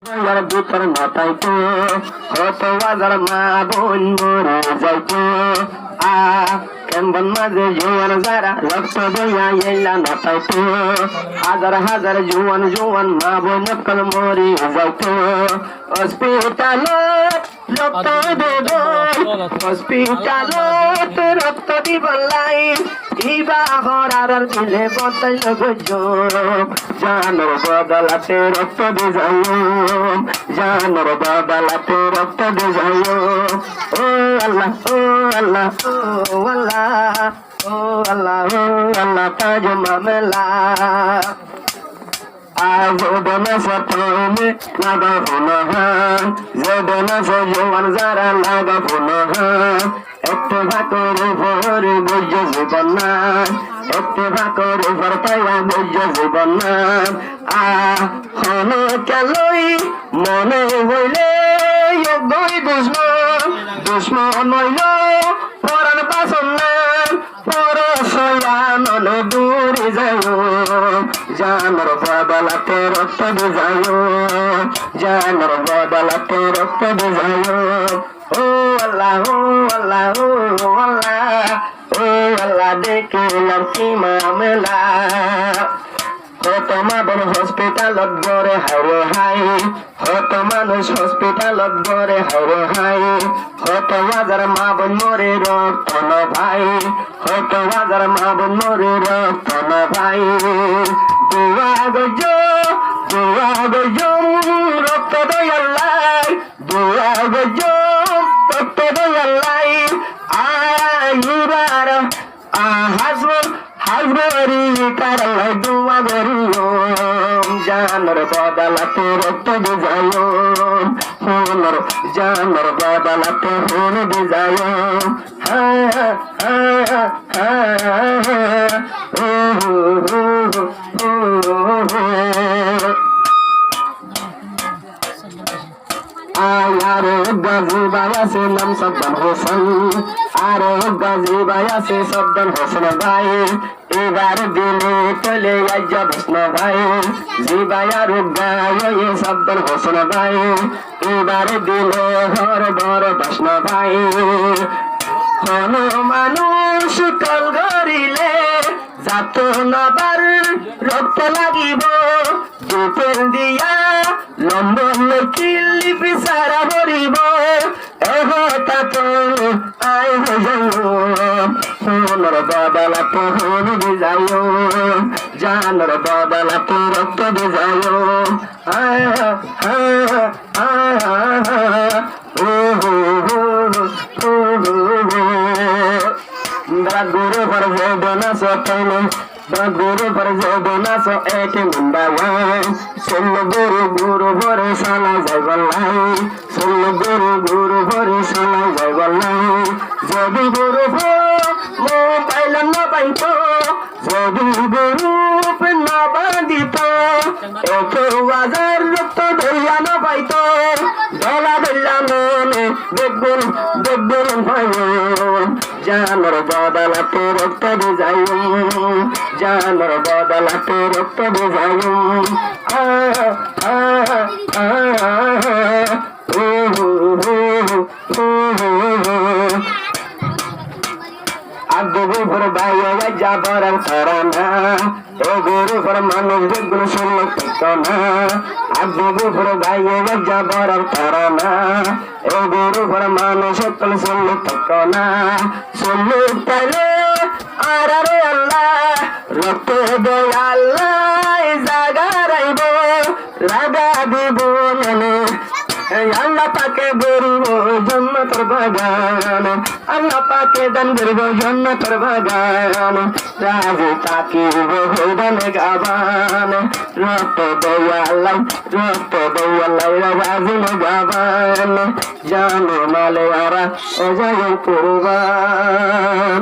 ভিতর মাথাইতো কত হাজার মা বোন মরে যাইতো কেমন মাঝে জোয়ান যারা রক্ত দইয়া এলা নাতাইতো হাজার হাজার জোয়ান জোয়ান মা বোন কল মরে যাইতো হসপিটালত রক্ত দেব হসপিটালত রক্ত দিব লাই ইবা হরার দিলে বতাই গজ জানোর বদলাতে রক্ত দে যাই জানোর বদলাতে রক্ত দে যাই ও আল্লাহ ও আল্লাহ ও আল্লাহ ও আল্লাহ ও আল্লাহ তাজ মামলা আজোদনা সতমে লাগা ফুনহান জোদনা সজওয়ান যারা লাগা ফুনহান একটু ভাতর ভর বুঝ জীবন না একটু ভাতর ভর পাইয়া বুঝ জীবন না হন কেলই মনে হইলে গই দুশ্মন দুশ্মন হইল পরাণ পাশন না পরশয়ান দূরে যায় জানোর বদলাতে রক্ত দে যায় জানোর বদলাতে রক্ত দে যায় ও আল্লাহ ও আল্লাহ ও আল্লাহ ও আল্লাহ দেখিলাম কি মামলা কত মাবন হসপিটালত গড়ে হারে হাই কত মানুষ হসপিটালত গড়ে হারে হাই কত হাজার মা বোন মরে রক্ত ন ভাই কত হাজার মা বোন মরে রক্ত ন ভাই দুয়া গজ রক্ত দয়াল্লাই দুয়া গজ রক্ত দয়াল্লাই আইবার হাজবরি কারাল্লাই দুয়া গরিও জানোর বদলাতে রক্ত দে যায় হোনর জানোর বদলাতে হোন দে যায় আরে গাজী বাবা সে নাম সদ্দান হোসেন আরে গাজী বাবা সে সদ্দান হোসেন ভাই এবার দিলে চলে আইজা বসন ভাই জিবায়ার গায়ে সদ্দান হোসেন ভাই এবার দিলে হর বর বসন ভাই হন মানুষ কল গরিলে যাত নবার রক্ত লাগিব দুপেন দিয়া লম্বন চিল্লি পিসারা ভরিব এহতাত আই হোনর বদলাতে হোন দে যায় জানোর বদলাতে রক্ত দে যায় গুরু পর বেদনা সতনে গুরু পর বেদনা সো এক মুন্ডাওয়াই সুন্ন গুরু গুরু ভরে সালা যাই বললাই সুন্ন গুরু গুরু ভরে সালা যাই বললাই যদি গুরু মো পাইল না পাইতো যদি গুরু না বাঁধিত এক হাজার রক্ত ধরিয়া না পাইতো ধলা ধরিয়া মনে বেগুন বেগুন ভাই জানোর বদলাতে রক্ত দে যায় জানোর বদলাতে রক্ত দে যায় গুরু ভর বাইয়া যাবার তারানা ও গুরু ভর মানুষ বেগুন শুনল না গুরু ভর বাইয়া যাবার তারানা ও গুরু ভর মানুষ কল শুনল না শুনল তাইলে আর রে আল্লাহ রক্ত দে আল্লাহ জাগা রাইব রাগা দিব মনে আল্লাহ পাকে গরিব জন্নতর বাগান আল্লাহ পাকে দান গরিব জন্নতর বাগান রাজে তাকিব হইদান গাবান রক্ত দয়ালাই রাজি গাবান জানো মালে আরা অজয় কুরবান।